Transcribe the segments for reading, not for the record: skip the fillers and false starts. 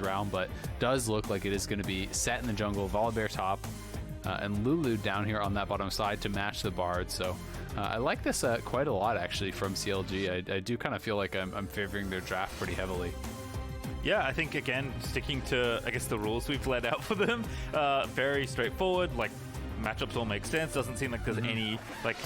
round, but does look like it is going to be Sett in the jungle, Volibear top, and Lulu down here on that bottom side to match the Bard. So I like this quite a lot, actually, from CLG. I do kind of feel like I'm favoring their draft pretty heavily. Yeah, I think, again, sticking to, I guess, the rules we've laid out for them, very straightforward. Like, matchups all make sense. Doesn't seem like there's any like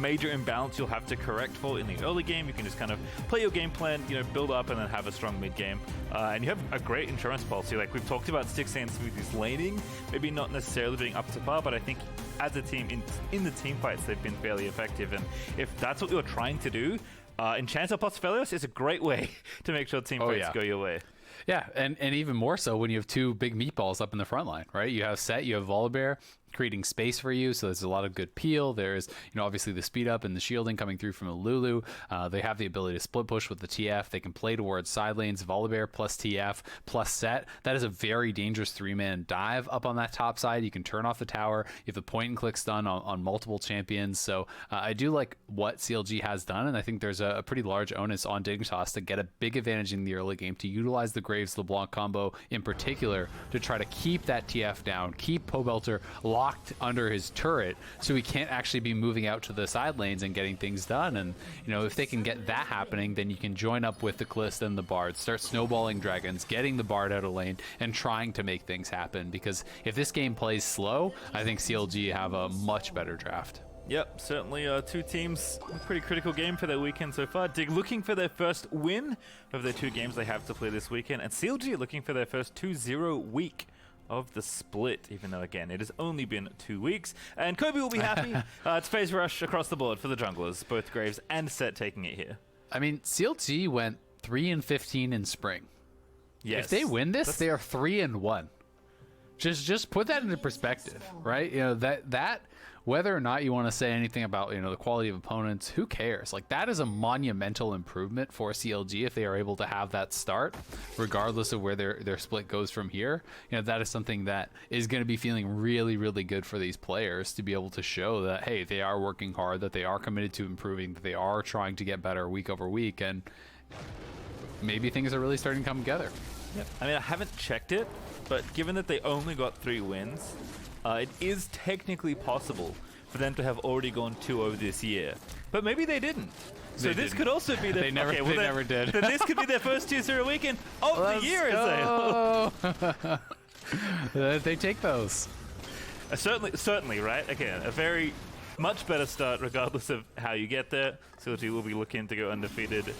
major imbalance you'll have to correct for in the early game. You can just kind of play your game plan, you know, build up and then have a strong mid game. And you have a great insurance policy. Like we've talked about Stixxay and Smoothie's laning, maybe not necessarily being up to par, but I think as a team in the team fights, they've been fairly effective. And if that's what you're trying to do, Enchanter plus Aphelios is a great way to make sure team fights go your way. Yeah, and even more so when you have two big meatballs up in the front line, right? You have Sett, you have Volibear creating space for you, so there's a lot of good peel. There's, you know, obviously the speed up and the shielding coming through from the Lulu. They have the ability to split push with the TF. They can play towards side lanes. Volibear plus TF plus Sett. That is a very dangerous three-man dive up on that top side. You can turn off the tower. You have the point and click stun on multiple champions. So I do like what CLG has done, and I think there's a pretty large onus on Dignitas to get a big advantage in the early game, to utilize the Graves LeBlanc combo in particular to try to keep that TF down, keep Pobelter locked under his turret so he can't actually be moving out to the side lanes and getting things done. And, you know, if they can get that happening, then you can join up with the Kalista and the Bard, start snowballing dragons, getting the Bard out of lane, and trying to make things happen. Because if this game plays slow, I think CLG have a much better draft. Yep, certainly two teams, a pretty critical game for their weekend so far. Dig looking for their first win of their two games they have to play this weekend, and CLG looking for their first 2-0 week of the split, even though, again, it has only been 2 weeks. And Kobe will be happy. It's phase rush across the board for the junglers, both Graves and Sett taking it here. I mean, CLG went 3-15 in spring. Yes. If they win this, they are 3-1. Just put that into perspective, right? You know, that whether or not you want to say anything about, you know, the quality of opponents, who cares? Like, that is a monumental improvement for CLG if they are able to have that start, regardless of where their split goes from here. You know, that is something that is going to be feeling really, really good for these players to be able to show that, hey, they are working hard, that they are committed to improving, that they are trying to get better week over week, and maybe things are really starting to come together. Yep. I mean, I haven't checked it, but given that they only got 3 wins, it is technically possible for them to have already gone 2-0 this year. But maybe they didn't. So this could also be their... They never did. Then this could be their first 2-0 weekend of the year, Azale. They take those. Certainly, right? Again, a very much better start regardless of how you get there. CLG will be looking to go undefeated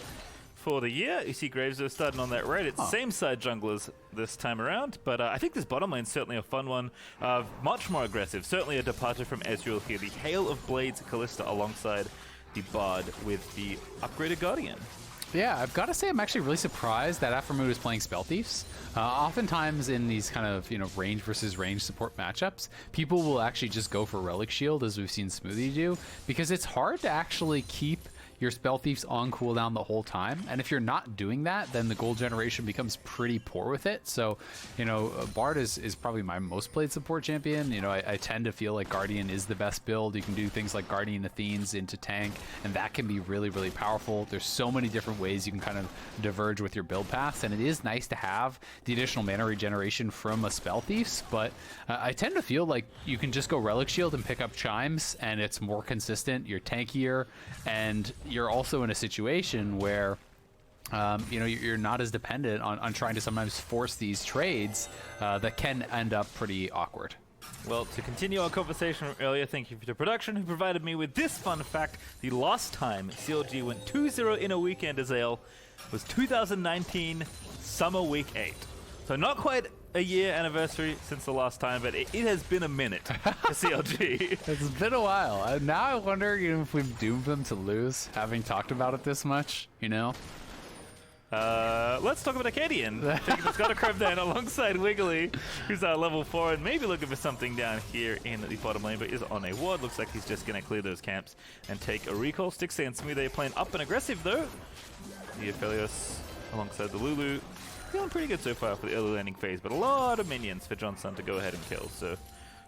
for the year. You see Graves are starting on that right. It's same side junglers this time around, but I think this bottom lane is certainly a fun one. Much more aggressive. Certainly a departure from Ezreal here. The Hail of Blades Kalista alongside the Bard with the upgraded Guardian. Yeah, I've got to say I'm actually really surprised that aphromoo is playing Spell Thieves. Oftentimes in these kind of, you know, range versus range support matchups, people will actually just go for Relic Shield, as we've seen Smoothie do, because it's hard to actually keep your Spell Thieves on cooldown the whole time. And if you're not doing that, then the gold generation becomes pretty poor with it. So, you know, Bard is probably my most played support champion. You know, I tend to feel like Guardian is the best build. You can do things like Guardian Athenes into tank, and that can be really, really powerful. There's so many different ways you can kind of diverge with your build paths, and it is nice to have the additional mana regeneration from a Spell Thieves, but I tend to feel like you can just go Relic Shield and pick up Chimes, and it's more consistent, you're tankier, and you're also in a situation where you know, you're not as dependent on trying to sometimes force these trades that can end up pretty awkward. Well, to continue our conversation from earlier, thank you to production who provided me with this fun fact. The last time CLG went 2-0 in a weekend, Azale, was 2019 Summer Week 8. So not quite a year anniversary since the last time, but it has been a minute for CLG. It's been a while. Now I wonder, you know, if we've doomed them to lose, having talked about it this much, you know? Let's talk about Akaadian. It's got a Crab down alongside Wiggily, who's at level 4 and maybe looking for something down here in the bottom lane, but is on a ward. Looks like he's just going to clear those camps and take a recall. Stixxay and Smoothie playing up and aggressive, though. The Aphelios alongside the Lulu. Feeling pretty good so far for the early landing phase, but a lot of minions for Johnsun to go ahead and kill, so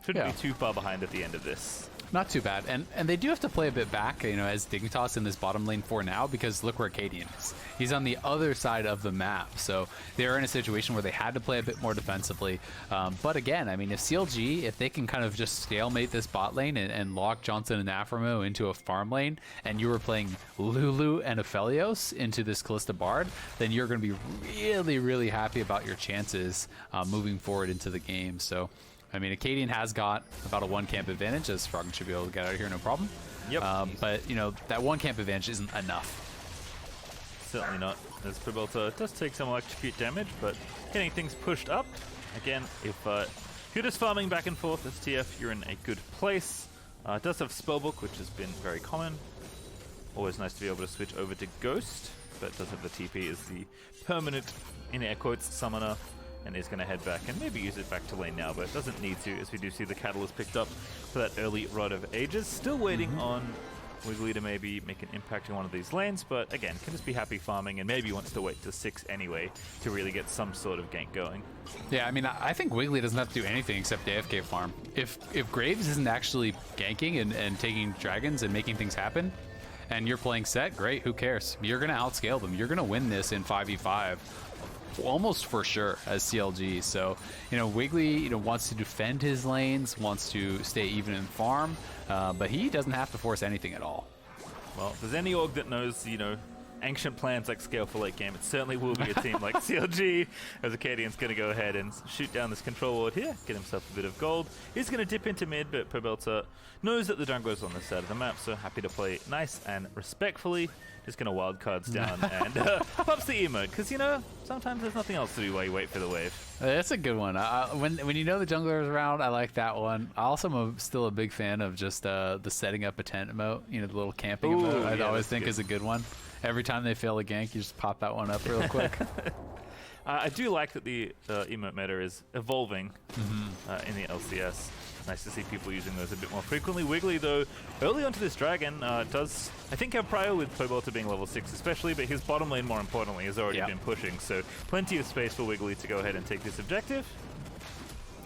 Shouldn't be too far behind at the end of this. Not too bad, and they do have to play a bit back, you know, as Dignitas in this bottom lane for now, because look where Akaadian is. He's on the other side of the map, so they're in a situation where they had to play a bit more defensively. But again, I mean, if CLG, if they can kind of just stalemate this bot lane and lock Johnsun and aphromoo into a farm lane, and you were playing Lulu and Aphelios into this Kalista Bard, then you're going to be really, really happy about your chances moving forward into the game. So I mean, Akaadian has got about a 1 camp advantage, as Froggen should be able to get out of here no problem. Yep. But, you know, that 1 camp advantage isn't enough. Certainly not, as Pobelter does take some electrocute damage, but getting things pushed up. Again, if you're just farming back and forth as TF, you're in a good place. It does have Spellbook, which has been very common. Always nice to be able to switch over to Ghost, but does have the TP as the permanent, in air quotes, summoner. And is going to head back and maybe use it back to lane now, but doesn't need to, as we do see the Catalyst picked up for that early Rod of Ages. Still waiting on Wiggily to maybe make an impact in one of these lanes, but again, can just be happy farming and maybe wants to wait to 6 anyway to really get some sort of gank going. Yeah, I mean, I think Wiggily doesn't have to do anything except AFK farm. If Graves isn't actually ganking and taking dragons and making things happen, and you're playing Sett, great, who cares? You're going to outscale them. You're going to win this in 5v5. Almost for sure as CLG. So, you know, Wiggily, you know, wants to defend his lanes, wants to stay even in farm, but he doesn't have to force anything at all. Well, if there's any org that knows, you know, ancient plans like scale for late game, it certainly will be a team like CLG, as Akaadian's going to go ahead and shoot down this control ward here, get himself a bit of gold. He's going to dip into mid, but Pobelter knows that the jungler's on this side of the map, so happy to play nice and respectfully. Just going to wild cards down and pops the emote, because, you know, sometimes there's nothing else to do while you wait for the wave. That's a good one. When you know the jungler is around, I like that one. I also am still a big fan of just the setting up a tent emote, you know, the little camping emote. I always think is a good one. Every time they fail a gank, you just pop that one up real quick. I do like that the emote meta is evolving in the LCS. Nice to see people using those a bit more frequently. Wiggily, though, early onto this dragon, does, I think, have prior with Pobelter being level 6 especially, but his bottom lane, more importantly, has already been pushing. So plenty of space for Wiggily to go ahead and take this objective.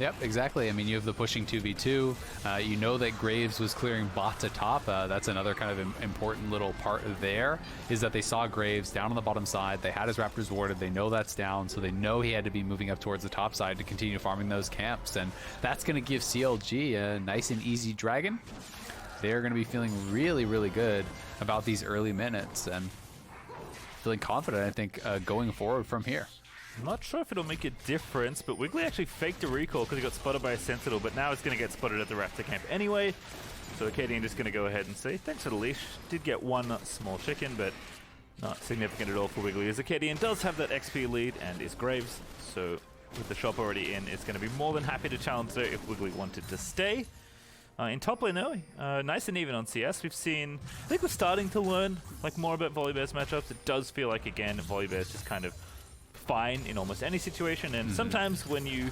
Yep, exactly. I mean, you have the pushing 2v2. You know that Graves was clearing bot to top. That's another kind of important little part there, is that they saw Graves down on the bottom side. They had his Raptors warded. They know that's down, so they know he had to be moving up towards the top side to continue farming those camps. And that's going to give CLG a nice and easy dragon. They're going to be feeling really, really good about these early minutes and feeling confident, I think, going forward from here. I'm not sure if it'll make a difference, but Wiggily actually faked a recall because he got spotted by a Sentinel, but now it's going to get spotted at the Raptor camp anyway. So Akaadian just going to go ahead and say, thanks for the leash. Did get one small chicken, but not significant at all for Wiggily, as Akaadian does have that XP lead and is Graves. So with the shop already in, it's going to be more than happy to challenge there if Wiggily wanted to stay. In top lane, though, nice and even on CS. We've seen, I think we're starting to learn like more about Volibear's matchups. It does feel like, again, Volibear's just kind of fine in almost any situation, and sometimes when you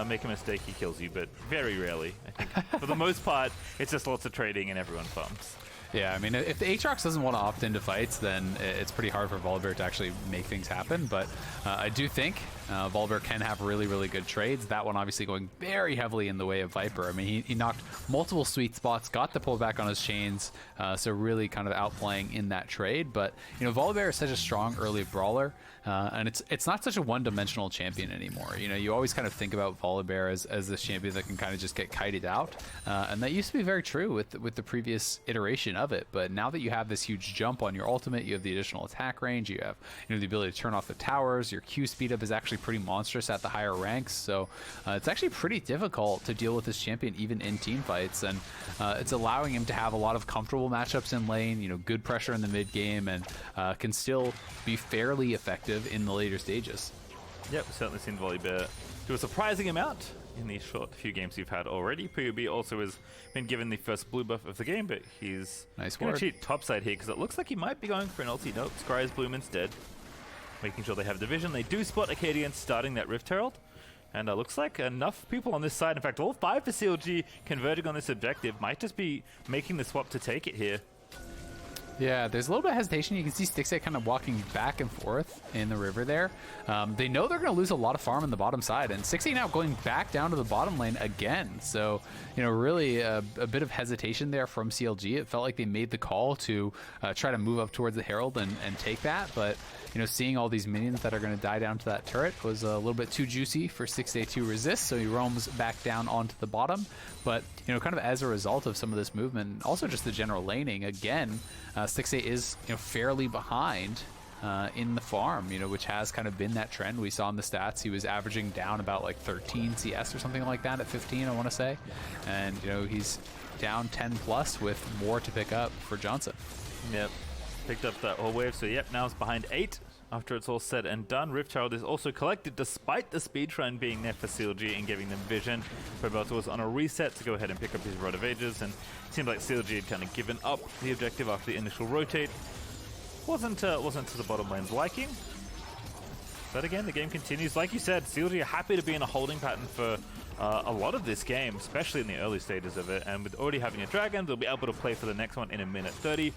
make a mistake, he kills you, but very rarely. I think for the most part, it's just lots of trading and everyone farms. Yeah, I mean, if the Aatrox doesn't want to opt into fights, then it's pretty hard for Volibear to actually make things happen. But I do think Volibear can have really, really good trades. That one obviously going very heavily in the way of Viper. I mean, he knocked multiple sweet spots, got the pullback on his chains, so really kind of outplaying in that trade. But, you know, Volibear is such a strong early brawler, and it's not such a one-dimensional champion anymore. You know, you always kind of think about Volibear as this champion that can kind of just get kited out, and that used to be very true with the previous iteration of it. But now that you have this huge jump on your ultimate, you have the additional attack range, you have, you know, the ability to turn off the towers, your Q speed up is actually pretty monstrous at the higher ranks, so it's actually pretty difficult to deal with this champion even in team fights, and it's allowing him to have a lot of comfortable matchups in lane, you know, good pressure in the mid game, and can still be fairly effective in the later stages. Yep, certainly seen Volibear do a surprising amount in the short few games you've had already. PUB also has been given the first blue buff of the game, but he's going to cheat topside here because it looks like he might be going for an ulti. Nope, Scry's bloom instead. Making sure they have division. They do spot Akaadian starting that Rift Herald, and looks like enough people on this side, in fact all 5 for CLG converging on this objective, might just be making the swap to take it here. Yeah, there's a little bit of hesitation. You can see Stixxay kind of walking back and forth in the river there. They know they're going to lose a lot of farm on the bottom side, and Stixxay now going back down to the bottom lane again. So, you know, really a bit of hesitation there from CLG. It felt like they made the call to try to move up towards the Herald and take that, but you know, seeing all these minions that are going to die down to that turret was a little bit too juicy for Stixxay to resist, so he roams back down onto the bottom. But, you know, kind of as a result of some of this movement, also just the general laning, again, Stixxay is, you know, fairly behind in the farm, you know, which has kind of been that trend we saw in the stats. He was averaging down about like 13 CS or something like that at 15, I want to say. And, you know, he's down 10 plus with more to pick up for Johnsun. Yep. Picked up that whole wave, so yep, now it's behind 8 after it's all said and done. Rift Herald is also collected despite the speed shrine being there for CLG and giving them vision. Pobelter was on a reset to go ahead and pick up his Rod of Ages, and it seemed like CLG had kind of given up the objective after the initial rotate. Wasn't to the bottom lane's liking. But again, the game continues. Like you said, CLG are happy to be in a holding pattern for a lot of this game, especially in the early stages of it. And with already having a dragon, they'll be able to play for the next one in a minute 30.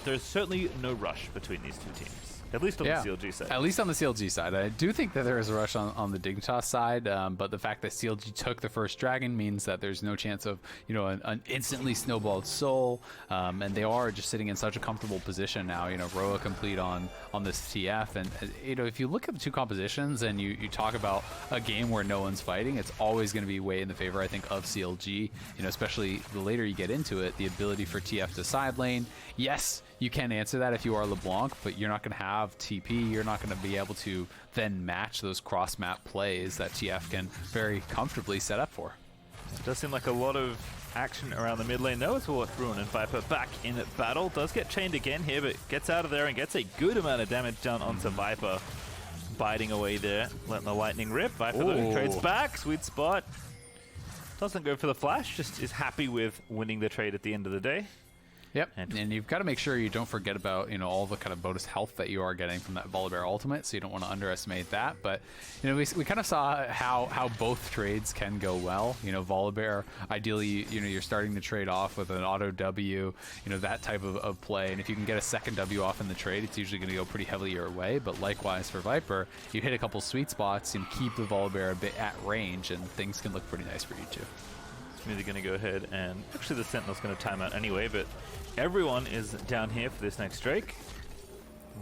There's certainly no rush between these two teams. At least on the CLG side. At least on the CLG side. I do think that there is a rush on the Dignitas side, but the fact that CLG took the first dragon means that there's no chance of, you know, an instantly snowballed soul, and they are just sitting in such a comfortable position now. You know, Roa complete on this TF, and you know, if you look at the two compositions and you talk about a game where no one's fighting, it's always going to be way in the favor, I think, of CLG. You know, especially the later you get into it, the ability for TF to side lane. Yes, you can answer that if you are LeBlanc, but you're not going to have TP. You're not going to be able to then match those cross-map plays that TF can very comfortably set up for. It does seem like a lot of action around the mid lane, though. It's what Ruin and Viper back in battle. Does get chained again here, but gets out of there and gets a good amount of damage done onto Viper. Biting away there, letting the lightning rip. Viper, though, trades back. Sweet spot. Doesn't go for the flash, just is happy with winning the trade at the end of the day. Yep, and you've got to make sure you don't forget about, you know, all the kind of bonus health that you are getting from that Volibear ultimate, so you don't want to underestimate that. But, you know, we kind of saw how both trades can go well. You know, Volibear, ideally, you know, you're starting to trade off with an auto W, you know, that type of play. And if you can get a second W off in the trade, it's usually going to go pretty heavily your way. But likewise for Viper, you hit a couple sweet spots and keep the Volibear a bit at range, and things can look pretty nice for you too. Smoothie going to go ahead and... Actually, the Sentinel's going to time out anyway, but everyone is down here for this next Drake,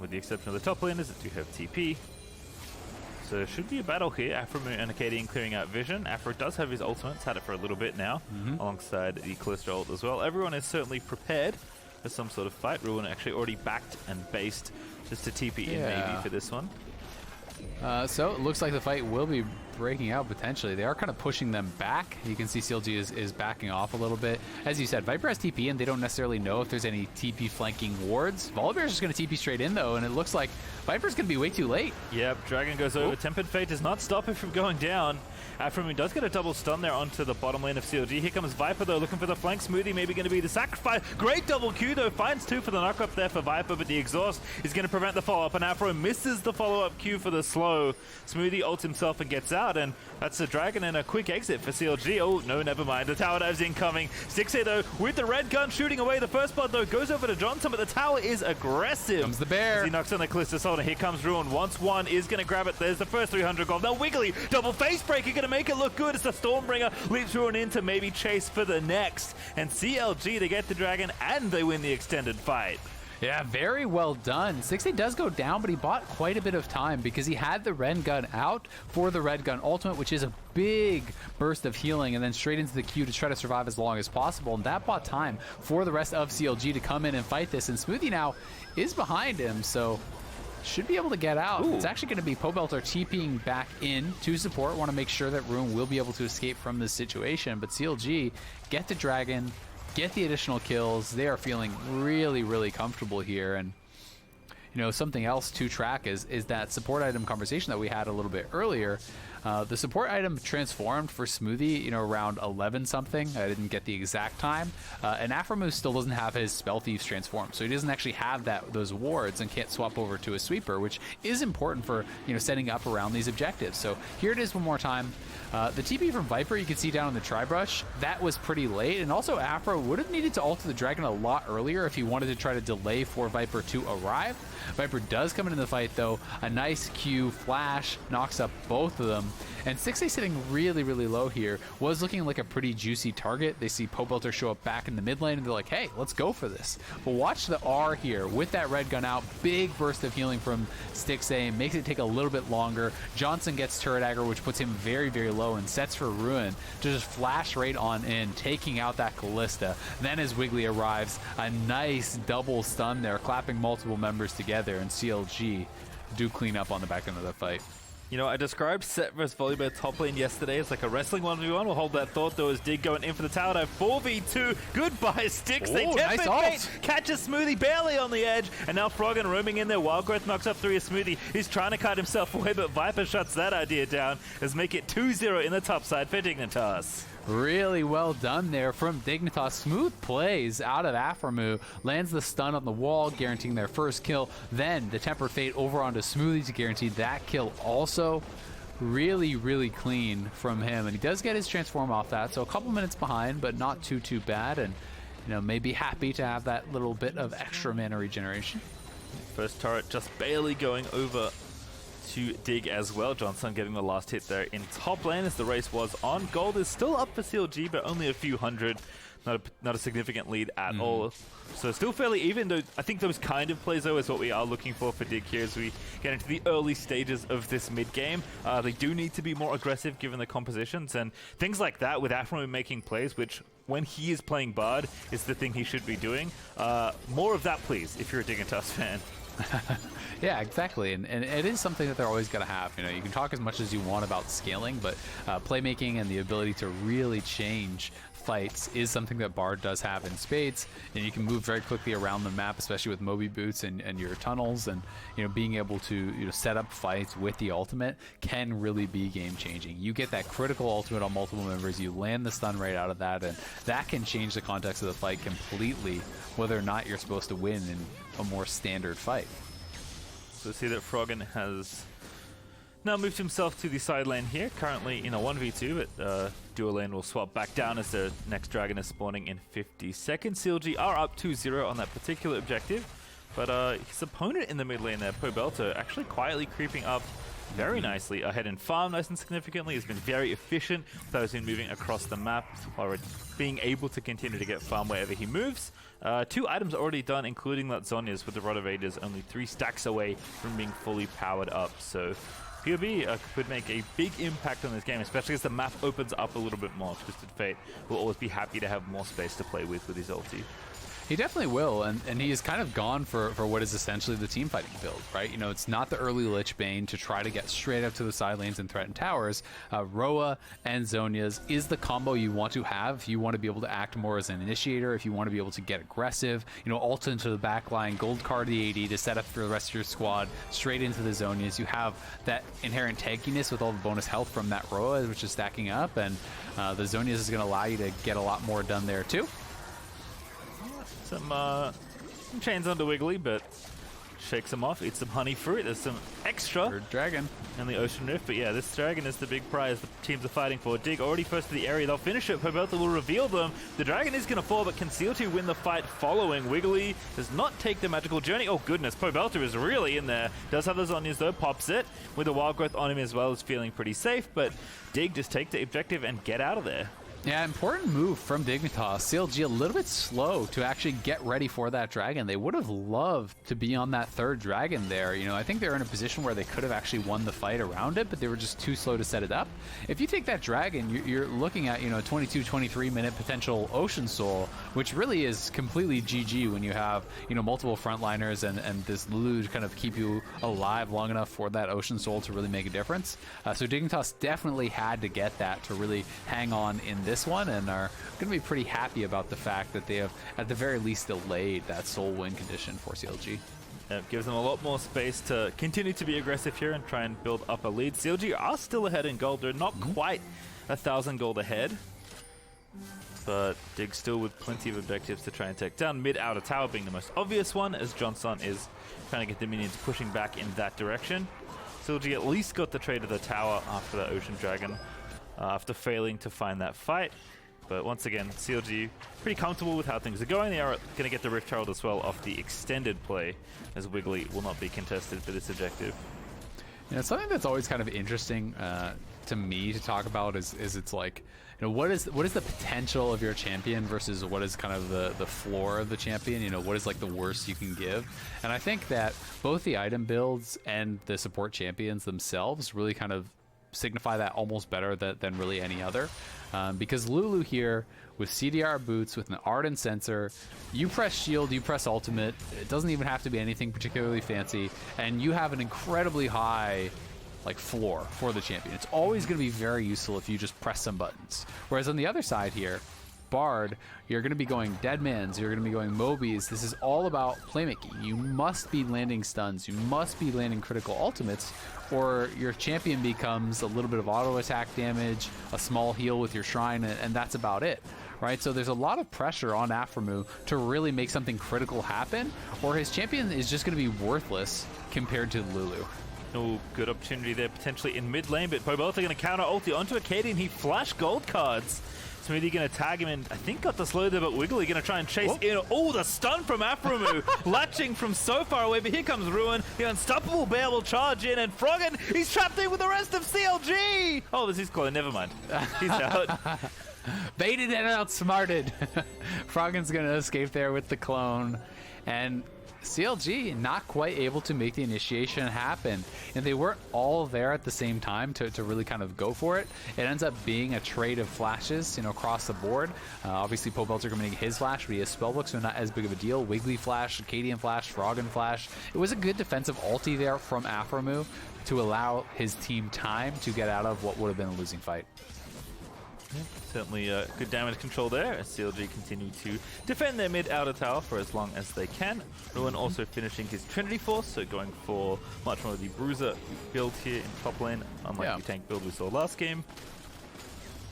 with the exception of the top laners that do have TP. So it should be a battle here. Aphromoo and Akaadian clearing out vision. Aphro does have his ultimate. It's had it for a little bit now, alongside the Kalista ult as well. Everyone is certainly prepared for some sort of fight. Ruin actually already backed and based just to TP in maybe for this one. So it looks like the fight will be breaking out potentially. They are kind of pushing them back. You can see CLG is backing off a little bit. As you said, Viper has TP and they don't necessarily know if there's any TP flanking wards. Volibear is just going to TP straight in though, and it looks like Viper's going to be way too late. Yep, Dragon goes over. Tempered Fate does not stop it from going down. Aphromoo does get a double stun there onto the bottom lane of CLG. Here comes Viper though, looking for the flank. Smoothie maybe going to be the sacrifice. Great double Q though, finds 2 for the knock up there for Viper, but the exhaust is going to prevent the follow-up, and Aphro misses the follow-up Q for the slow. Smoothie ults himself and gets out, and that's a Dragon and a quick exit for CLG. Oh, no, never mind. The tower dive's incoming. Stixxay, though, with the red gun shooting away. The first blood, though, goes over to Johnsun, but the tower is aggressive. Comes the bear. As he knocks on the Kalista Soldier. Here comes Ruin. Once one is going to grab it. There's the first 300 gold. Now Wiggily, double face breaker, going to make it look good as the Stormbringer leaps Ruin in to maybe chase for the next. And CLG, they get the Dragon, and they win the extended fight. Yeah, very well done. Stixxay does go down, but he bought quite a bit of time because he had the Red Gun out for the Red Gun ultimate, which is a big burst of healing, and then straight into the Q to try to survive as long as possible. And that bought time for the rest of CLG to come in and fight this. And Smoothie now is behind him, so should be able to get out. It's actually going to be Pobelter TPing back in to support. Want to make sure that Ruin will be able to escape from this situation, but CLG get the Dragon, get the additional kills. They are feeling really, really comfortable here. And you know, something else to track is that support item conversation that we had a little bit earlier. The support item transformed for Smoothie, you know, around 11 something. I didn't get the exact time. And aphromoo still doesn't have his Spell Thieves transform, so he doesn't actually have those wards and can't swap over to a sweeper, which is important for, you know, setting up around these objectives. So here it is one more time. The TP from Viper you can see down in the Tri-Brush, that was pretty late, and also Afro would have needed to alter the Dragon a lot earlier if he wanted to try to delay for Viper to arrive. Viper does come into the fight though, a nice Q flash knocks up both of them, and Stixxay sitting really, really low here was looking like a pretty juicy target. They see Pobelter show up back in the mid lane and they're like, hey, let's go for this. But watch the R here with that red gun out, big burst of healing from Stixxay, makes it take a little bit longer. Johnsun gets turret aggro, which puts him very, very low and sets for Ruin to just flash right on in, taking out that Kalista. Then as Wiggily arrives, a nice double stun there, clapping multiple members together, and CLG do clean up on the back end of the fight. You know, I described Sett vs Volibear top lane yesterday. It's like a wrestling 1v1. We'll hold that thought, though, as Dig going in for the tower dive. 4v2. Goodbye, Stixxay. Nice ult. Catches Smoothie barely on the edge. And now Froggen roaming in there. Wild Growth knocks up 3 of Smoothie. He's trying to cut himself away, but Viper shuts that idea down as make it 2-0 in the top side for Dignitas. Really well done there from Dignitas. Smooth plays out of aphromoo, lands the stun on the wall, guaranteeing their first kill. Then the Tempered Fate over onto Smoothie to guarantee that kill also. Really, really clean from him. And he does get his transform off that, so a couple minutes behind, but not too bad. And, you know, maybe happy to have that little bit of extra mana regeneration. First turret just barely going over to Dig as well. Johnsun getting the last hit there in top lane as the race was on. Gold is still up for CLG, but only a few hundred. Not a significant lead at all. So still fairly even, though I think those kind of plays, though, is what we are looking for Dig here as we get into the early stages of this mid-game. They do need to be more aggressive given the compositions and things like that, with aphromoo making plays, which when he is playing Bard is the thing he should be doing. More of that, please, if you're a Dignitas fan. Yeah, exactly, and it is something that they're always going to have. You know, you can talk as much as you want about scaling, but playmaking and the ability to really change fights is something that Bard does have in spades, and you can move very quickly around the map, especially with Moby Boots and your tunnels, and, you know, being able to, you know, set up fights with the ultimate can really be game changing. You get that critical ultimate on multiple members, you land the stun right out of that, and that can change the context of the fight completely, whether or not you're supposed to win in a more standard fight. So see that Froggen has now moved himself to the side lane here, currently in a 1v2, but dual lane will swap back down as the next dragon is spawning in 50 seconds. CLG are up 2-0 on that particular objective, but his opponent in the mid lane there, Pobelter, actually quietly creeping up very nicely ahead in farm, nice and significantly. Has been very efficient with those in moving across the map, while being able to continue to get farm wherever he moves. 2 items already done, including that Zhonya's with the Rod of Ages, only 3 stacks away from being fully powered up. So POB could make a big impact on this game, especially as the map opens up a little bit more. Twisted Fate will always be happy to have more space to play with his ulti. He definitely will, and he has kind of gone for what is essentially the team fighting build, right? You know, it's not the early Lich Bane to try to get straight up to the side lanes and threaten towers. Roa and Zhonya's is the combo you want to have if you want to be able to act more as an initiator, if you want to be able to get aggressive, you know, ult into the back line, gold card the AD to set up for the rest of your squad, straight into the Zhonya's. You have that inherent tankiness with all the bonus health from that Roa, which is stacking up, and the Zhonya's is going to allow you to get a lot more done there too. Some chains onto Wiggily, but shakes them off, eats some honey fruit. There's some extra Third dragon in the Ocean Rift, but yeah, this dragon is the big prize the teams are fighting for. Dig already first to the area. They'll finish it. Pobelter will reveal them. The dragon is going to fall, but can CLG win the fight following? Wiggily does not take the magical journey. Oh goodness, Pobelter is really in there. Does have the Zhonya's though, pops it with the wild growth on him as well, is feeling pretty safe, but Dig just take the objective and get out of there. Yeah, important move from Dignitas. CLG a little bit slow to actually get ready for that dragon. They would have loved to be on that third dragon there. You know, I think they're in a position where they could have actually won the fight around it, but they were just too slow to set it up. If you take that dragon, you're looking at, you know, 22, 23 minute potential Ocean Soul, which really is completely GG when you have, you know, multiple frontliners and this Lulu to kind of keep you alive long enough for that Ocean Soul to really make a difference. So Dignitas definitely had to get that to really hang on in this one, and are going to be pretty happy about the fact that they have at the very least delayed that soul win condition for CLG. Gives them a lot more space to continue to be aggressive here and try and build up a lead. CLG are still ahead in gold. They're not quite 1,000 gold ahead. But Dig still with plenty of objectives to try and take down. Mid outer tower being the most obvious one, as Johnsun is trying to get the minions pushing back in that direction. CLG at least got the trade of the tower after the Ocean Dragon, after failing to find that fight. But once again, CLG pretty comfortable with how things are going. They are going to get the Rift Herald as well off the extended play, as Wiggily will not be contested for this objective. You know, something that's always kind of interesting to me to talk about is it's like, you know, what is the potential of your champion versus what is kind of the floor of the champion? You know, what is like the worst you can give? And I think that both the item builds and the support champions themselves really kind of signify that almost better than really any other. Because Lulu here with CDR boots, with an Ardent sensor, you press shield, you press ultimate, it doesn't even have to be anything particularly fancy, and you have an incredibly high like floor for the champion. It's always going to be very useful if you just press some buttons. Whereas on the other side here, Bard, you're going to be going Deadmans, you're going to be going Mobies. This is all about playmaking. You must be landing stuns, you must be landing critical ultimates, or your champion becomes a little bit of auto attack damage, a small heal with your shrine, and that's about it, right? So there's a lot of pressure on aphromoo to really make something critical happen, or his champion is just going to be worthless compared to Lulu. Oh, good opportunity there potentially in mid lane, but Pobelter going to counter ulti onto Akaadian. He flashed gold cards. Smoothie going to tag him in. I think got the slow there, but Wiggily going to try and chase in. Oh, the stun from aphromoo. Latching from so far away, but here comes Ruin. The unstoppable bear will charge in, and Froggen, he's trapped in with the rest of CLG. Oh, this is close. Never mind. He's out. Baited and outsmarted. Froggen's going to escape there with the clone. And CLG not quite able to make the initiation happen, and they weren't all there at the same time to really kind of go for it. It ends up being a trade of flashes, you know, across the board. Obviously Pobelter committing his flash, but he has spellbook, so not as big of a deal. Wiggily flash, Akaadian flash, Froggen flash. It was a good defensive ulti there from aphromoo to allow his team time to get out of what would have been a losing fight. Certainly good damage control there as CLG continue to defend their mid-outer tower for as long as they can. Ruin also finishing his Trinity Force, so going for much more of the Bruiser build here in top lane, unlike the tank build we saw last game.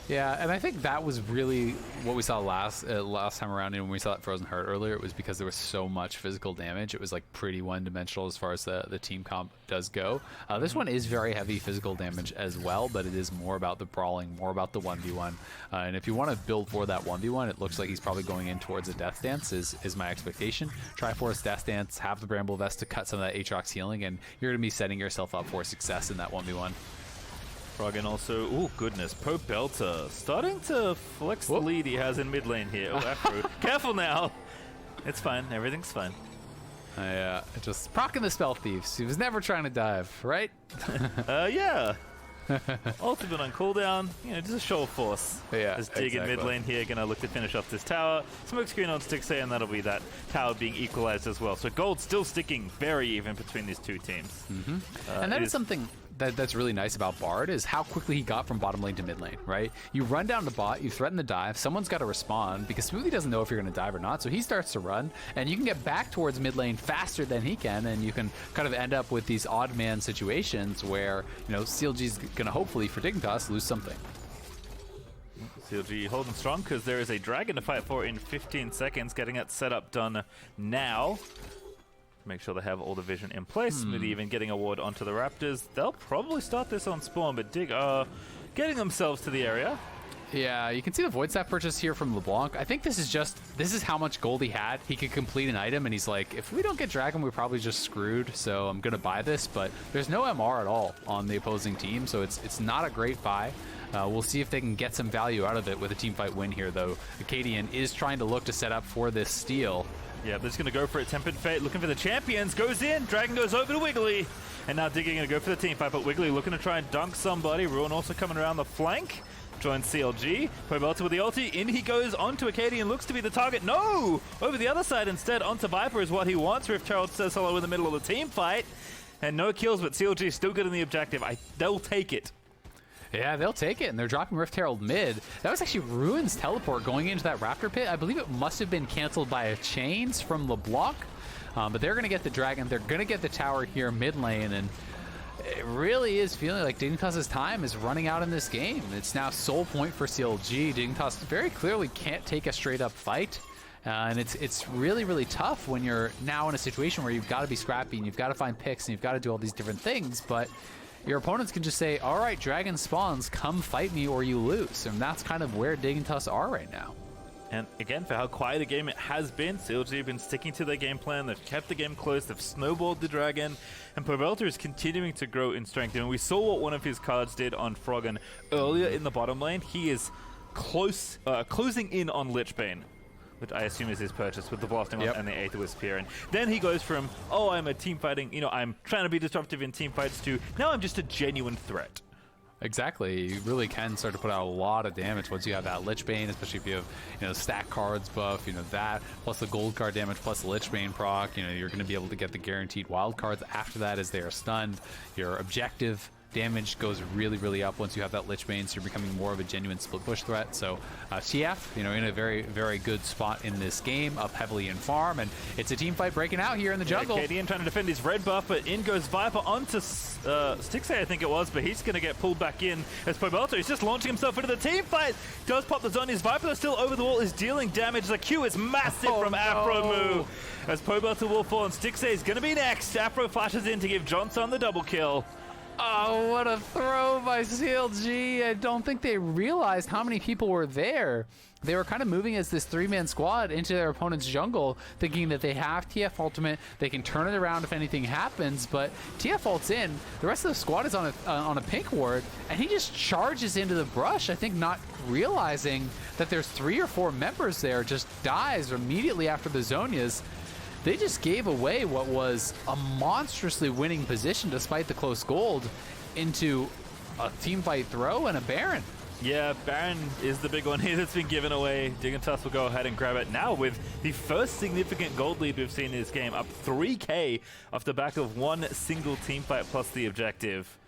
Yeah, and I think that was really what we saw last time around, and when we saw that Frozen Heart earlier, it was because there was so much physical damage. It was like pretty one-dimensional as far as the team comp does go. This one is very heavy physical damage as well, but it is more about the brawling, more about the 1v1. And if you want to build for that 1v1, it looks like he's probably going in towards a Death Dance is my expectation. Triforce Death Dance, have the Bramble Vest to cut some of that Aatrox healing, and you're going to be setting yourself up for success in that 1v1. Froggen also, oh goodness, Pobelter starting to flex the lead he has in mid lane here. Oh, Afro. Careful now. It's fine, everything's fine. Just procking the Spell Thieves. He was never trying to dive, right? Yeah. Ultimate on cooldown, you know, just a show of force. Yeah, Just Dig in mid lane here, gonna look to finish off this tower. Smoke screen on Stixxay, and that'll be that tower being equalized as well. So gold still sticking very even between these two teams. And that is something that's really nice about Bard, is how quickly he got from bottom lane to mid lane, right? You run down to bot, you threaten the dive, someone's got to respond, because Smoothie doesn't know if you're going to dive or not, so he starts to run, and you can get back towards mid lane faster than he can, and you can kind of end up with these odd man situations where, you know, CLG's going to hopefully, for Dignitas, lose something. CLG holding strong because there is a dragon to fight for in 15 seconds, getting that setup done now. Make sure they have all the vision in place. Smoothie even getting a ward onto the Raptors. They'll probably start this on spawn, but Dig are getting themselves to the area. Yeah, you can see the Void Staff purchase here from LeBlanc. I think this is how much gold he had. He could complete an item, and he's like, if we don't get Dragon, we're probably just screwed, so I'm going to buy this. But there's no MR at all on the opposing team, so it's not a great buy. We'll see if they can get some value out of it with a team fight win here, though. Akaadian is trying to look to set up for this steal. Yeah, they're just going to go for it. Tempered Fate looking for the champions. Goes in. Dragon goes over to Wiggily. And now Digging going to go for the team fight, but Wiggily looking to try and dunk somebody. Ruin also coming around the flank. Joins CLG. Pobelter with the ulti. In he goes onto Akaadian. Looks to be the target. No! Over the other side instead. Onto Viper is what he wants. Rift Herald says hello in the middle of the team fight. And no kills, but CLG still getting the objective. They'll take it. Yeah, they'll take it, and they're dropping Rift Herald mid. That was actually Ruin's teleport going into that Raptor pit. I believe it must have been canceled by a chains from LeBlanc, but they're going to get the Dragon. They're going to get the tower here mid lane, and it really is feeling like Dignitas' time is running out in this game. It's now sole point for CLG. Dignitas very clearly can't take a straight-up fight. And it's really, really tough when you're now in a situation where you've got to be scrappy and you've got to find picks and you've got to do all these different things, but your opponents can just say, all right, Dragon spawns, come fight me or you lose. And that's kind of where Dignitas are right now. And again, for how quiet a game it has been, CLG have been sticking to their game plan. They've kept the game close. They've snowballed the Dragon. And Pobelter is continuing to grow in strength. And we saw what one of his cards did on Froggen earlier in the bottom lane. He is closing in on Lichbane, which I assume is his purchase with the Blasting Rod and the Aether Wisp here. And then he goes from, oh, I'm a team fighting, you know, I'm trying to be disruptive in team fights, to now I'm just a genuine threat. Exactly. You really can start to put out a lot of damage once you have that Lichbane, especially if you have, you know, stack cards buff, you know, that, plus the gold card damage, plus the Lichbane proc, you know, you're going to be able to get the guaranteed wild cards after that as they are stunned. Your objective damage goes really, really up once you have that Lichbane, so you're becoming more of a genuine split push threat. So TF, you know, in a very, very good spot in this game, up heavily in farm, and it's a team fight breaking out here in the jungle. Akaadian trying to defend his red buff, but in goes Viper onto Stixxay, I think it was, but he's going to get pulled back in as Pobelter is just launching himself into the team fight. Does pop the Zhonya's Viper still over the wall, is dealing damage. The Q is massive from aphromoo as Pobelter will fall, and Stixxay is going to be next. Aphro flashes in to give Johnsun the double kill. Oh, what a throw by CLG. I don't think they realized how many people were there. They were kind of moving as this three-man squad into their opponent's jungle, thinking that they have TF ultimate, they can turn it around if anything happens, but TF ults in, the rest of the squad is on a pink ward, and he just charges into the brush, I think not realizing that there's 3 or 4 members there, just dies immediately after the Zhonya's. They just gave away what was a monstrously winning position despite the close gold into a team fight throw and a Baron. Yeah, Baron is the big one here that's been given away. Dignitas will go ahead and grab it now with the first significant gold lead we've seen in this game, up 3k off the back of one single team fight plus the objective.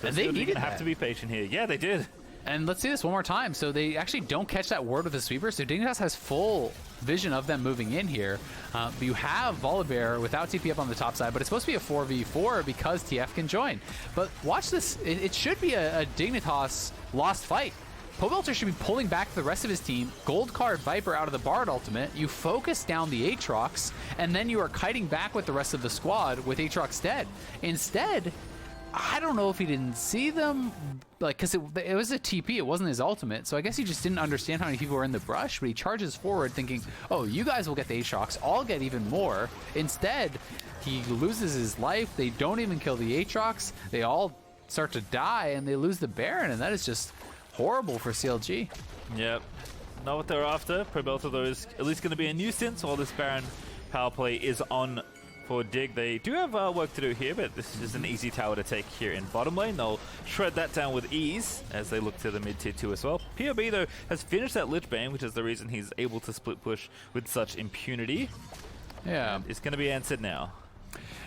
And they needed have to be patient here. Yeah, they did. And let's see this one more time. So they actually don't catch that ward with the sweeper, so Dignitas has full vision of them moving in here. But you have Volibear without TP up on the top side, but it's supposed to be a 4v4 because TF can join. But watch this. It should be a Dignitas lost fight. Pobelter should be pulling back the rest of his team. Gold card Viper out of the Bard ultimate. You focus down the Aatrox, and then you are kiting back with the rest of the squad with Aatrox dead. Instead, I don't know if he didn't see them, like, because it was a TP, it wasn't his ultimate, so I guess he just didn't understand how many people were in the brush, but he charges forward thinking, oh, you guys will get the Aatrox, I'll get even more. Instead, he loses his life, they don't even kill the Aatrox, they all start to die, and they lose the Baron, and that is just horrible for CLG. Yep, not what they're after. Pobelter, though, is at least going to be a nuisance while this Baron power play is on for Dig. They do have work to do here, but this is an easy tower to take here in bottom lane. They'll shred that down with ease as they look to the mid tier 2 as well. POB, though, has finished that Lichbane, which is the reason he's able to split push with such impunity. Yeah. And it's going to be answered now.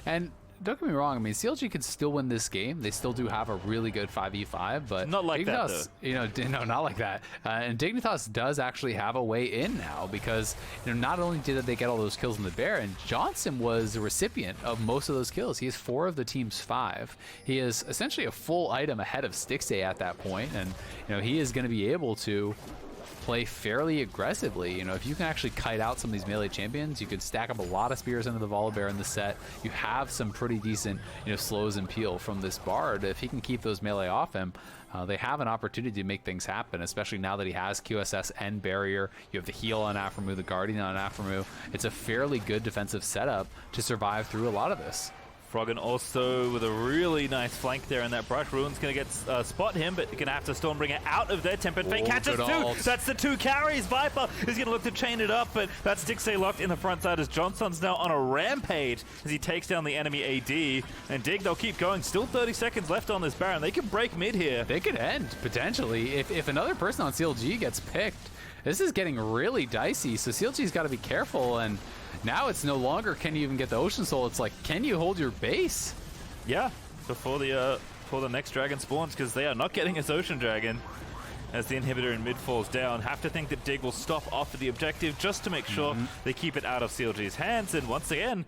And don't get me wrong, I mean, CLG could still win this game. They still do have a really good 5v5, but not like Dignitas, that, though. You know, no, not like that. And Dignitas does actually have a way in now because, you know, not only did they get all those kills in the Baron, Johnsun was the recipient of most of those kills. He has 4 of the team's 5. He is essentially a full item ahead of Stixxay at that point, and, you know, he is going to be able to play fairly aggressively. You know, if you can actually kite out some of these melee champions, you could stack up a lot of spears into the Volibear in the Sett. You have some pretty decent, you know, slows and peel from this Bard. If he can keep those melee off him, they have an opportunity to make things happen, especially now that he has QSS and barrier. You have the heal on aphromoo, the guardian on aphromoo. It's a fairly good defensive setup to survive through a lot of this. Froggen also with a really nice flank there in that brush. Ruin's going to get spot him, but going to have to Stormbringer out of there. Tempered Fate catches 2. That's the 2 carries. Viper is going to look to chain it up, but that's Stixxay locked in the front side as Johnsun's now on a rampage as he takes down the enemy AD. And Dig, they'll keep going. Still 30 seconds left on this Baron. They can break mid here. They could end, potentially. If another person on CLG gets picked, this is getting really dicey, so CLG's got to be careful, and now it's no longer can you even get the Ocean Soul, it's like, can you hold your base? Yeah, before the before the next dragon spawns, because they are not getting his Ocean Dragon. As the inhibitor in mid falls down, have to think that Dig will stop after the objective just to make sure they keep it out of CLG's hands. And once again,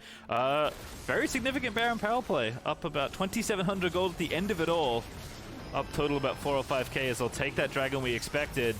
very significant Baron power play, up about 2,700 gold at the end of it all. Up total about 4 or 5k as they'll take that dragon we expected.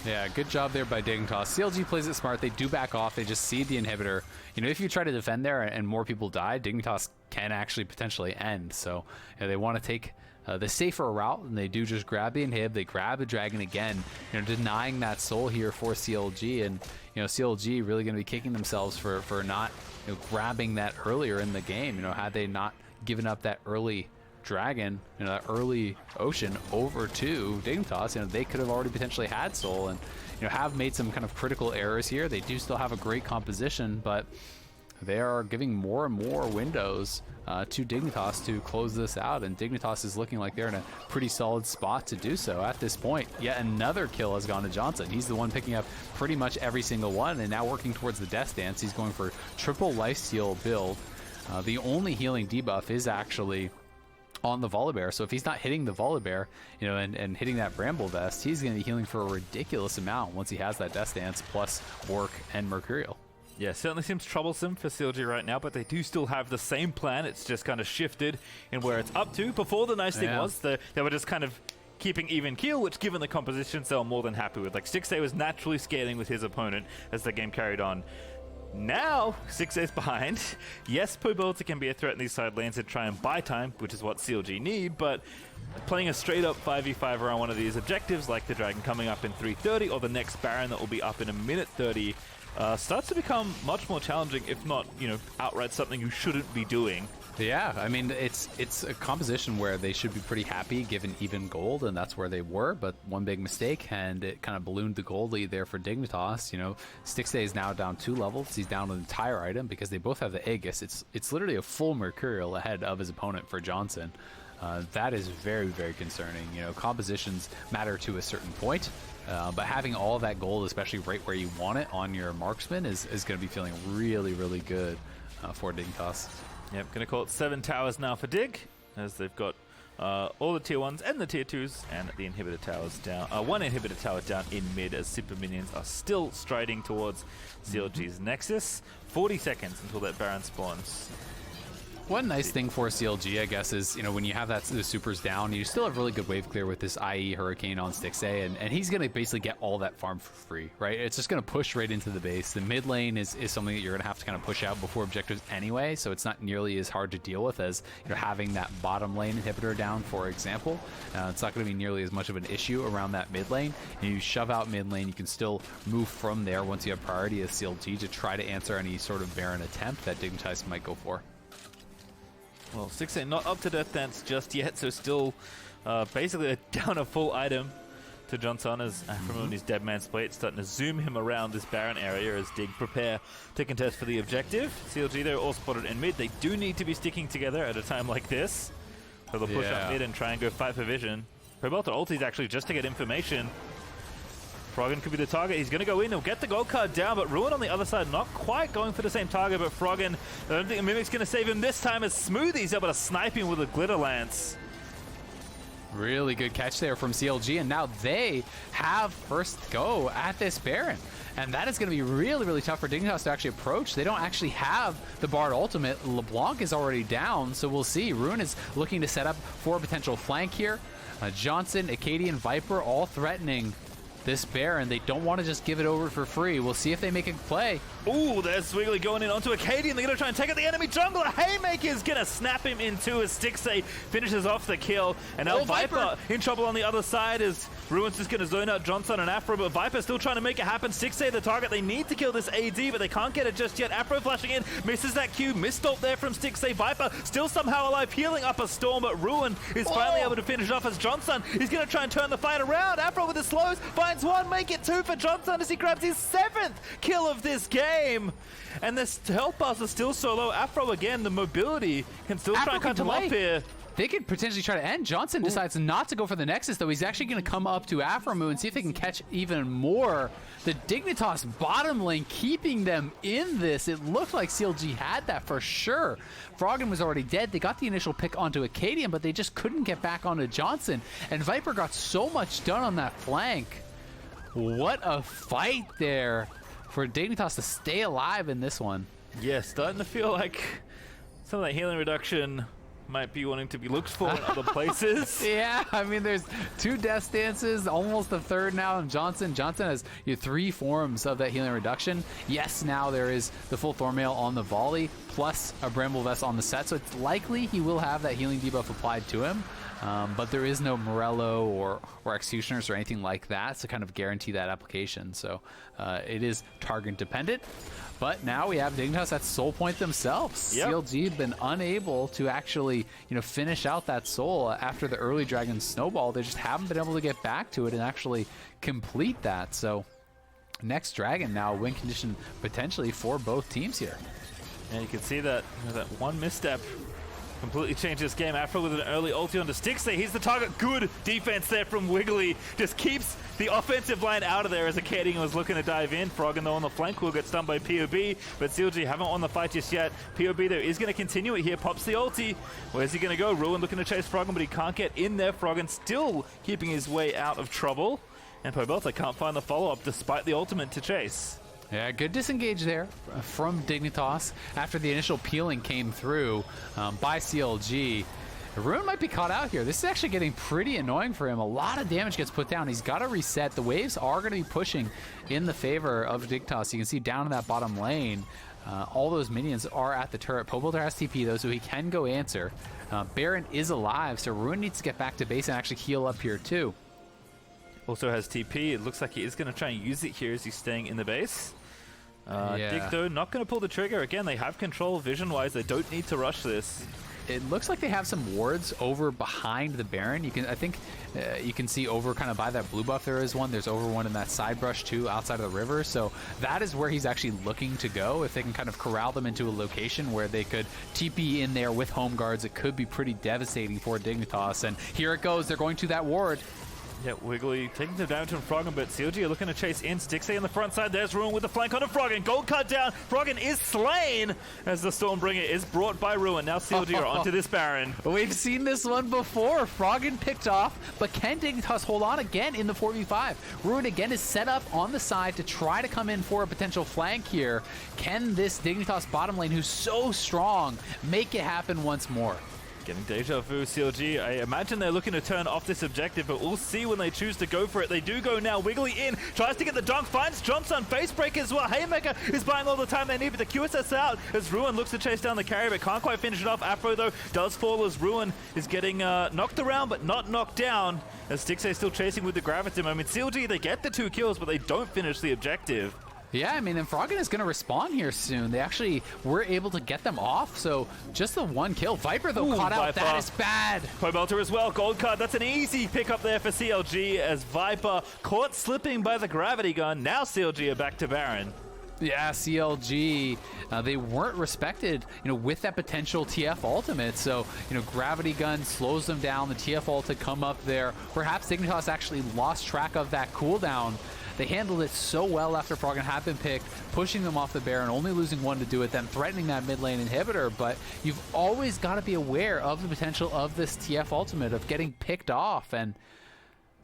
Yeah, good job there by Dignitas. CLG plays it smart. They do back off. They just see the inhibitor. You know, if you try to defend there and more people die, Dignitas can actually potentially end. So they want to take the safer route, and they do just grab the inhib. They grab the dragon again, you know, denying that soul here for CLG. And you know, CLG really going to be kicking themselves for not, you know, grabbing that earlier in the game. You know, had they not given up that early dragon, you know, that early ocean over to Dignitas, you know, they could have already potentially had soul, and you know, have made some kind of critical errors here. They do still have a great composition, but they are giving more and more windows to Dignitas to close this out, and Dignitas is looking like they're in a pretty solid spot to do so at this point. Yet another kill has gone to Johnsun. He's the one picking up pretty much every single one, and now working towards the Death Dance. He's going for triple lifesteal build. The only healing debuff is actually on the Volibear, so if he's not hitting the Volibear, you know, and hitting that Bramble Vest, he's going to be healing for a ridiculous amount once he has that Death Dance plus Orc and Mercurial. Yeah, certainly seems troublesome for CLG right now, but they do still have the same plan. It's just kind of shifted in where it's up to. Before, the nice thing was they were just kind of keeping even keel, which given the compositions, they were more than happy with. Like, Stixxay was naturally scaling with his opponent as the game carried on. Now, Stixxay's behind. Yes, Pobelter can be a threat in these side lanes and try and buy time, which is what CLG need, but playing a straight-up 5v5 around one of these objectives, like the Dragon coming up in 3:30 or the next Baron that will be up in a minute 30, starts to become much more challenging, if not, you know, outright something you shouldn't be doing. Yeah, I mean, it's a composition where they should be pretty happy given even gold, and that's where they were, but one big mistake, and it kind of ballooned the gold lead there for Dignitas. You know, Stixxay is now down 2 levels. He's down an entire item because they both have the Aegis. It's literally a full Mercurial ahead of his opponent for Johnsun. That is very, very concerning. You know, compositions matter to a certain point, but having all that gold, especially right where you want it on your marksman, is going to be feeling really, really good for Dignitas. Yep, going to call it 7 towers now for Dig, as they've got all the tier 1s and the tier 2s, and the inhibitor towers down. 1 inhibitor tower down in mid, as super minions are still striding towards CLG's Nexus. 40 seconds until that Baron spawns. One nice thing for CLG, I guess, is, you know, when you have that the supers down, you still have really good wave clear with this IE Hurricane on Stixxay, and he's going to basically get all that farm for free, right? It's just going to push right into the base. The mid lane is something that you're going to have to kind of push out before objectives anyway, so it's not nearly as hard to deal with as, you know, having that bottom lane inhibitor down, for example. It's not going to be nearly as much of an issue around that mid lane. And you shove out mid lane, you can still move from there once you have priority as CLG to try to answer any sort of Baron attempt that Dignitas might go for. Well, Stixxay not up to Death Dance just yet, so still basically down a full item to Johnsun as aphromoo in his Dead Man's Plate, starting to zoom him around this Baron area as Dig prepare to contest for the objective. CLG, they're all spotted in mid. They do need to be sticking together at a time like this. So they'll push up mid and try and go fight for vision. Pobelter ultis actually just to get information. Froggen could be the target. He's going to go in. He'll get the gold card down, but Ruin on the other side not quite going for the same target, but Froggen, I don't think the Mimic's going to save him this time as Smoothie's able to snipe him with a Glitter Lance. Really good catch there from CLG, and now they have first go at this Baron. And that is going to be really, really tough for Dignitas to actually approach. They don't actually have the Bard ultimate. LeBlanc is already down, so we'll see. Ruin is looking to set up for a potential flank here. Johnsun, Akaadian, Viper all threatening this Baron. They don't want to just give it over for free. We'll see if they make a play. Ooh, there's Wiggily going in onto Akaadian. They're going to try and take out the enemy jungler. Haymaker is going to snap him in two as Stixxay finishes off the kill. And now Viper in trouble on the other side as Ruin's just going to zone out Johnsun and Afro, but Viper still trying to make it happen. Stixxay the target. They need to kill this AD, but they can't get it just yet. Afro flashing in, misses that Q. Missed ult there from Stixxay. Viper still somehow alive, healing up a storm, but Ruin is finally able to finish off as Johnsun. He's going to try and turn the fight around. Afro with the slows finds one, make it two for Johnsun as he grabs his 7th kill of this game. And this health bars are still so low. Afro again, the mobility can still try and cut him off here. they could potentially try to end. Johnsun decides not to go for the Nexus, though. He's actually going to come up to aphromoo and see if they can catch even more. The Dignitas bottom lane keeping them in this. It looked like CLG had that for sure. Froggen was already dead. They got the initial pick onto Akaadian, but they just couldn't get back onto Johnsun. And Viper got so much done on that flank. What a fight there for Dignitas to stay alive in this one. Yeah, starting to feel like some of that healing reduction might be wanting to be looked for in other places. Yeah, I mean, there's 2 death stances, almost a third now, and Johnsun has 3 forms of that healing reduction. Yes, now there is the full Thornmail on the volley, plus a Bramble Vest on the Sett, so it's likely he will have that healing debuff applied to him. But there is no Morello or Executioners or anything like that to kind of guarantee that application. So it is target dependent. But now we have Dignitas at soul point themselves. Yep. CLG have been unable to actually, finish out that soul after the early Dragon Snowball. They just haven't been able to get back to it and actually complete that. So next Dragon now win condition potentially for both teams here. And you can see that that one misstep completely changed this game. Afro with an early ulti onto Stixxay. He's the target. Good defense there from Wiggily. Just keeps the offensive line out of there as Akaadian was looking to dive in. Froggen though on the flank will get stunned by POB, but CLG haven't won the fight just yet. POB though is going to continue it here. Pops the ulti. Where's he going to go? Ruin looking to chase Froggen, but he can't get in there. Froggen still keeping his way out of trouble. And Pobelter can't find the follow-up despite the ultimate to chase. Yeah, good disengage there from Dignitas after the initial peeling came through by CLG. Ruin might be caught out here. This is actually getting pretty annoying for him. A lot of damage gets put down. He's got to reset. The waves are going to be pushing in the favor of Dignitas. You can see down in that bottom lane, all those minions are at the turret. Pobelter has TP though, so he can go answer. Baron is alive, so Ruin needs to get back to base and actually heal up here too. Also has TP. It looks like he is going to try and use it here as he's staying in the base. Dig though not going to pull the trigger. Again, they have control vision-wise. They don't need to rush this. It looks like they have some wards over behind the Baron. I think you can see over kind of by that blue buff there is one. There's over one in that side brush too outside of the river. So that is where he's actually looking to go. If they can kind of corral them into a location where they could TP in there with home guards, it could be pretty devastating for Dignitas. And here it goes. They're going to that ward. Yeah, Wiggily taking them down to Froggen, but CLG are looking to chase in. Stixxay on the front side. There's Ruin with the flank onto Froggen. Gold cut down. Froggen is slain as the Stormbringer is brought by Ruin. Now CLG are onto this Baron. We've seen this one before. Froggen picked off, but can Dignitas hold on again in the 4v5? Ruin again is set up on the side to try to come in for a potential flank here. Can this Dignitas bottom lane, who's so strong, make it happen once more? Getting deja vu, CLG. I imagine they're looking to turn off this objective, but we'll see when they choose to go for it. They do go now. Wiggily in, tries to get the dunk, finds Johnsun. Facebreak as well. Haymaker is buying all the time they need, but the QSS out as Ruin looks to chase down the carry, but can't quite finish it off. Afro, though, does fall as Ruin is getting knocked around, but not knocked down, as Stixxay still chasing with the Gravitum. I mean, CLG, they get the 2 kills, but they don't finish the objective. Yeah, I mean, and Froggen is going to respawn here soon. They actually were able to get them off, so just the 1 kill. Viper, though, caught out. That is bad. Pobelter as well. Gold card. That's an easy pickup there for CLG as Viper caught slipping by the gravity gun. Now CLG are back to Baron. Yeah, CLG, they weren't respected, with that potential TF ultimate. So, Gravity Gun slows them down. The TF ult had come up there. Perhaps Dignitas actually lost track of that cooldown. They handled it so well after Froggen had been picked, pushing them off the Baron, only losing 1 to do it, then threatening that mid lane inhibitor. But you've always got to be aware of the potential of this TF ultimate, of getting picked off. And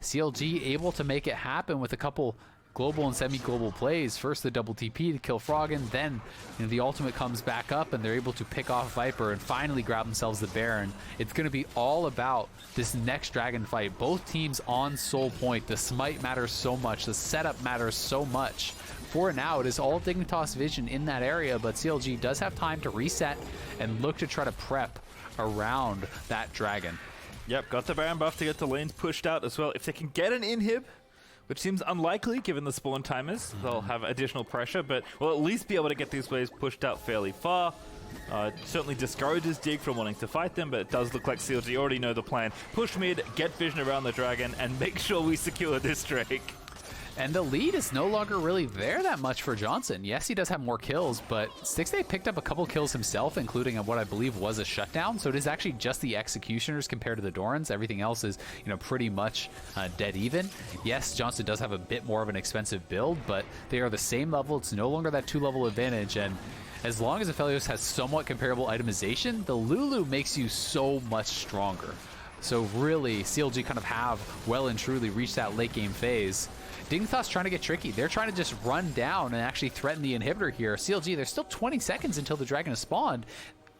CLG able to make it happen with a couple global and semi-global plays. First the double TP to kill Froggen, then the ultimate comes back up and they're able to pick off Viper and finally grab themselves the Baron. It's going to be all about this next Dragon fight. Both teams on soul point. The smite matters so much. The setup matters so much. For now, it is all Dignitas vision in that area, but CLG does have time to reset and look to try to prep around that Dragon. Yep, got the Baron buff to get the lanes pushed out as well. If they can get an inhib, which seems unlikely given the spawn timers, they'll have additional pressure, but we'll at least be able to get these waves pushed out fairly far. Certainly discourages Dig from wanting to fight them, but it does look like CLG already know the plan. Push mid, get vision around the Dragon, and make sure we secure this Drake. And the lead is no longer really there that much for Johnsun. Yes, he does have more kills, but Stixxay picked up a couple kills himself, including what I believe was a shutdown. So it is actually just the Executioners compared to the Dorans. Everything else is, pretty much dead even. Yes, Johnsun does have a bit more of an expensive build, but they are the same level. It's no longer that 2-level advantage, and as long as Aphelios has somewhat comparable itemization, the Lulu makes you so much stronger. So really, CLG kind of have well and truly reached that late game phase. Dignitas trying to get tricky. They're trying to just run down and actually threaten the inhibitor here. CLG, there's still 20 seconds until the dragon is spawned.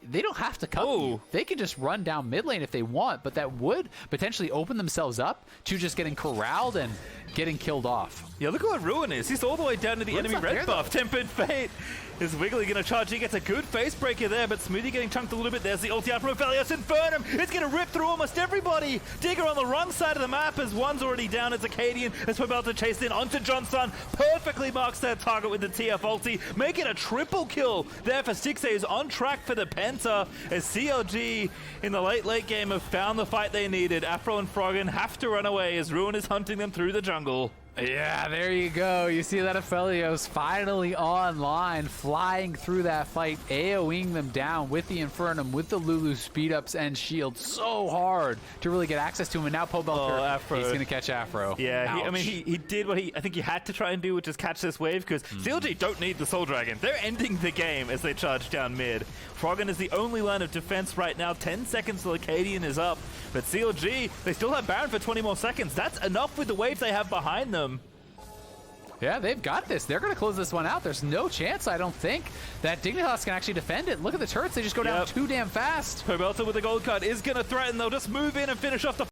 They don't have to come. You. They can just run down mid lane if they want, but that would potentially open themselves up to just getting corralled and getting killed off. Yeah, look at what Ruin is. He's all the way down to the enemy red buff. Tempered Fate. Is Wiggily going to charge? He gets a good face breaker there, but Smoothie getting chunked a little bit. There's the ulti out from Aphelios. Infernum is going to rip through almost everybody. Digger on the wrong side of the map as one's already down. It's Akaadian as Pobelter chased in onto Johnsun. Perfectly marks their target with the TF ulti, making a triple kill there for Stixxay, is on track for the Penta as CLG in the late game have found the fight they needed. Afro and Froggen have to run away as Ruin is hunting them through the jungle. Yeah, there you go. You see that Aphelios finally online, flying through that fight, AoEing them down with the Infernum, with the Lulu speed-ups and shields so hard to really get access to him. And now Pobelter, he's going to catch Afro. Yeah, he did what I think he had to try and do, which is catch this wave, because CLG don't need the Soul Dragon. They're ending the game as they charge down mid. Froggen is the only line of defense right now. 10 seconds till Akaadian is up. But CLG, they still have Baron for 20 more seconds. That's enough with the wave they have behind them. Yeah, they've got this. They're going to close this one out. There's no chance, I don't think, that Dignitas can actually defend it. Look at the turrets. They just go down too damn fast. Pobelter with the gold card is going to threaten. They'll just move in and finish off the